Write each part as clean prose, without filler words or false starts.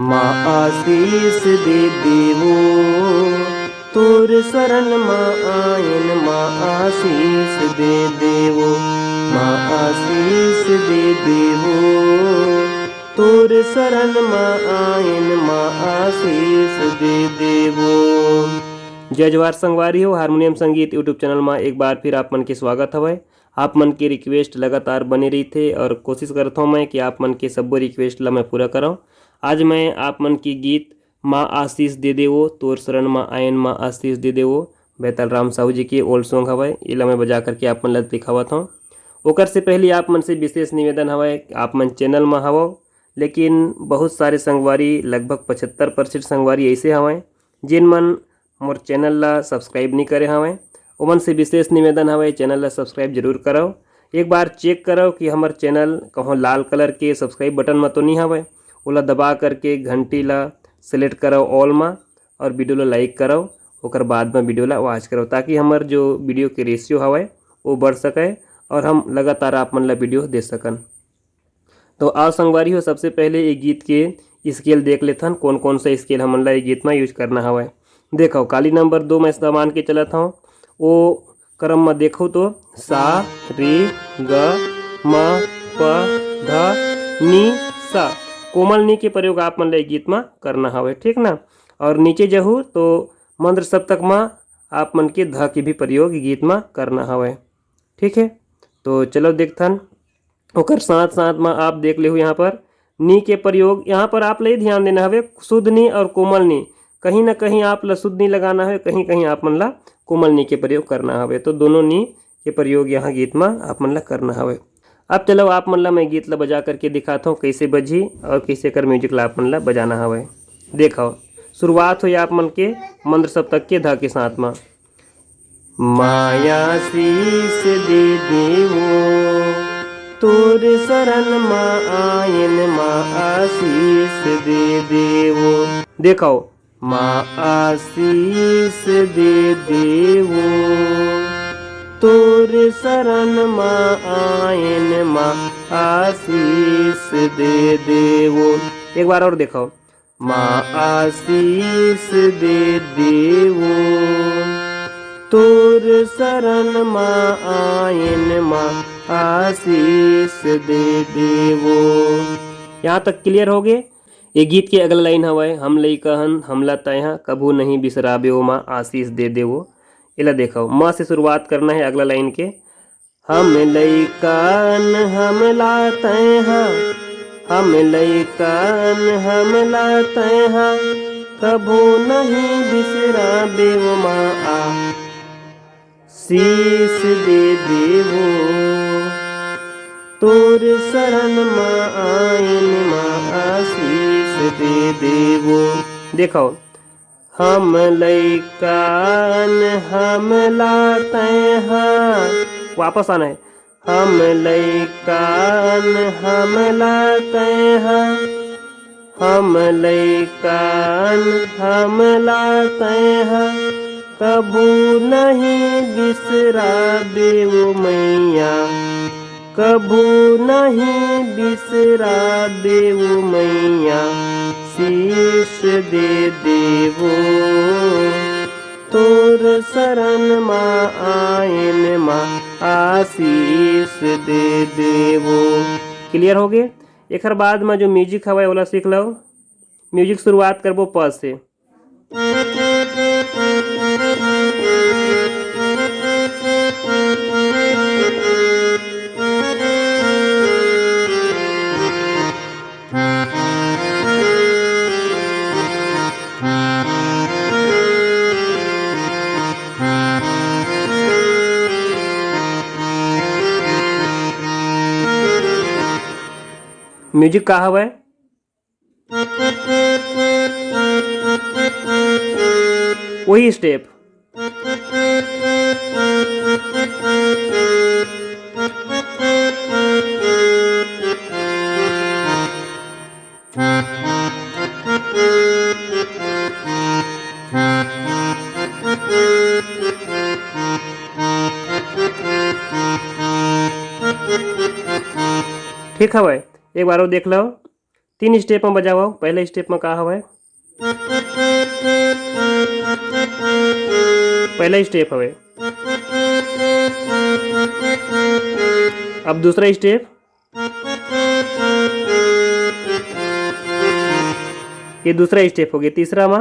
माँ आशीष दे देवो तोर शरण माँ आयन, माँ आशीष दे देवो, माँ आशीष दे देवो तोर शरण माँ आयन, माँ आशीष दे देवो। जय जवाहर संगवारी हो हारमोनियम संगीत यूट्यूब चैनल में एक बार फिर आप मन के स्वागत हवय। आप मन के रिक्वेस्ट लगातार बने रही थे और कोशिश करता हूँ मैं कि आप मन के सब्बो रिक्वेस्ट ला मैं पूरा कराऊँ। आज मैं आप मन की गीत माँ आशीष दे देवो तोर शरण माँ आयन, माँ आशीष दे देवो बेताल राम साहू जी के ओल्ड सॉन्ग हवय, इला मैं बजा करके आप मन ला दिखावत हूँ। ओकर से पहले आप मन से विशेष निवेदन हवय, आप मन चैनल में हवो लेकिन बहुत सारे संगवारी लगभग 75% संगवारी ऐसे हवय जिन मन मोर चैनल ला सब्सक्राइब नहीं करे हवय। ओमन से विशेष निवेदन हवय चैनल ला सब्सक्राइब जरूर करो। एक बार चेक करो कि हमार चैनल कहूँ लाल कलर के सब्सक्राइब बटन में तो नहीं हवय, ओला दबा करके घंटी ला सेलेक्ट करो ऑल में और वीडियो ला लाइक करो। ओकर बाद में वीडियो ला वॉच करो ताकि हमार जो वीडियो के रेशियो हवय वो बढ़ सके और हम लगातार आप मन ला वीडियो दे सकन। तो आओ संगवारी हो सबसे पहले ये गीत के स्केल देख लेथन कौन कौन सा स्केल हमन ला ये गीत में यूज करना हवय। देखो काली नंबर 2 में इस्तेमाल मान के चलत हूँ, वो क्रम में देखो तो सा रे ग म प ध नी सा, कोमल नी के प्रयोग आप मन ला गीत में करना हवय, ठीक ना। और नीचे जहू तो मंत्र सप्तक में आप मन के ध के भी प्रयोग गीत में करना हवय, ठीक है। तो चलो देखथन ओकर साथ साथ में आप देख ले यहाँ पर नी के प्रयोग, यहाँ पर आप ले ध्यान देना हवे शुद्ध नी और कोमल नी, कहीं ना कहीं आप ला शुद्ध नी लगाना है, कहीं कहीं आप मन ला कोमल नी के प्रयोग करना हवे। तो दोनों नी के प्रयोग यहाँ गीत में आप मन ला करना हवे। अब चलो आप मन ला मैं गीत ला बजा करके दिखाता हूँ कैसे बजी और कैसे कर म्यूजिक ला आप मन ला बजाना हवे। देखो शुरुआत हो आप मन के मंत्र सप्तक के ध के साथ में माया शीस दे देवो तोर शरण माँ आयन, माँ आशीष दे देवो। देखो माँ आशीष दे देवो तोर शरण माँ आयन, माँ आशीष दे देवो। एक बार और देखो माँ आशीष दे देवो तोर शरण माँ आयन, माँ आशीष दे देवो। यहाँ तक क्लियर हो गए। ये गीत के अगला लाइन हवय हम लइकहन हमला तैहा कभू नहीं बिसराबे ओ माँ आशीष दे देवो। इला देखो माँ से शुरुआत करना है अगला लाइन के, हम लइकन हमला तैहा, हम लइकन हमला तैहा कभू नहीं बिसराबे ओ माँ आशीष दे देवो तोर शरण माँ आयन, माँ आशीष दे देवो। देखो हम लइकन हमला तैहा, वापस आना है, हम लइकन हमला तैहा, हम लइकन हमला तैहा कभू नहीं बिसराबे ओ मैया, कभू नहीं बिसराबे ओ मैया शीश दे देवो तोर शरण माँ आयन, माँ आशीष दे देवो। क्लियर हो गए। एक बाद में जो म्यूजिक हवा ओला सीख लो। म्यूजिक शुरुआत करबो प से, म्यूजिक का हवा है वही स्टेप। ठीक है भाई, एक बार और देख लो। तीन स्टेप में बजाओ। पहले स्टेप में का हवे, पहला स्टेप हवे। अब दूसरा स्टेप, ये दूसरा स्टेप हो गया। तीसरा में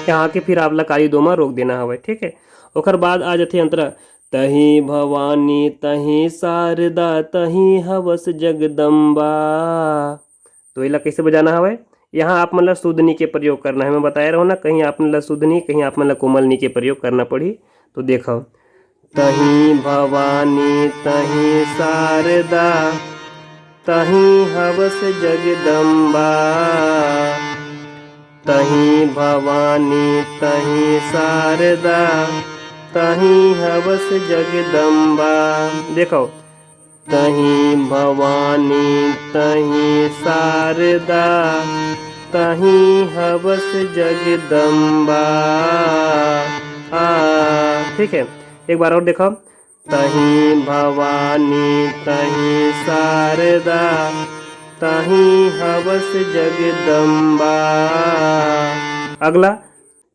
यहाँ के फिर आपला काली दो में रोक देना हवे। ठीक है। ओकर बाद आ जाते अंतरा, तही भवानी तही शारदा तही हवस जगदम्बा। तो इला कैसे बजाना हवे, यहाँ आप मतलब शुद्धनी के प्रयोग करना है। मैं बताया रहा हूँ ना, कहीं आप मतलब शुद्धनी, कहीं आप मतलब कोमलनी के प्रयोग करना पड़ी। तो देखो, तही भवानी तही शारदा तही हवस जगदम्बा, तही भवानी तही शारदा तही हवस जगदम्बा। देखो, तही भवानी तही शारदा तही हवस जगदम्बा। ठीक है, एक बार और देखो, तही भवानी तही शारदा तही हवस जगदम्बा। अगला,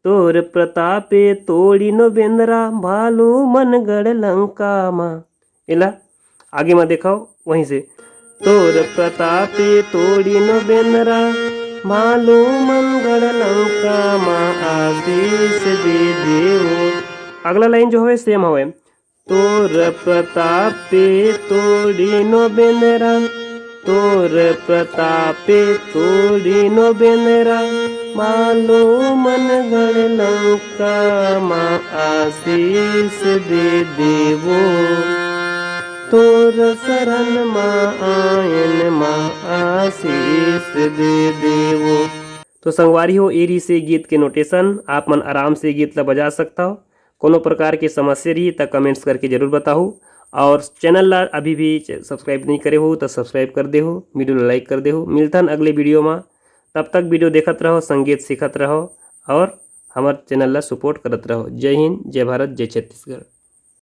तोर प्रतापे तोड़ी नो बेंद्रा भालू मनगढ़ लंका माँ। इला आगे में देखो वहीं से, तोर प्रतापे तोड़ी नो बेंद्रा भालू मनगढ़ लंका माँ आशीष दे देवो। अगला लाइन जो है सेम है, तोर प्रतापे तोड़ी नो बेंद्रा, तोर प्रतापे तोड़ी नो बेंद्रा मालो मनगढ़ लंका माँ आशीष दे देवो, तोर शरण माँ आयन माँ आशीष दे देवो। तो संगवारी हो, एरी से गीत के नोटेशन आप मन आराम से गीत ला बजा सकता हो। कोनो प्रकार की समस्या रही तो कमेंट्स करके जरूर बताओ। और चैनल ला अभी भी सब्सक्राइब नहीं करे हो तो सब्सक्राइब कर दे हो, वीडियो ला लाइक कर दे हो। मिलता है अगले वीडियो में, तब तक वीडियो देखत रहो, संगीत सीखत रहो और हमारे चैनल ला सपोर्ट करत रहो। जय हिंद, जय भारत, जय छत्तीसगढ़।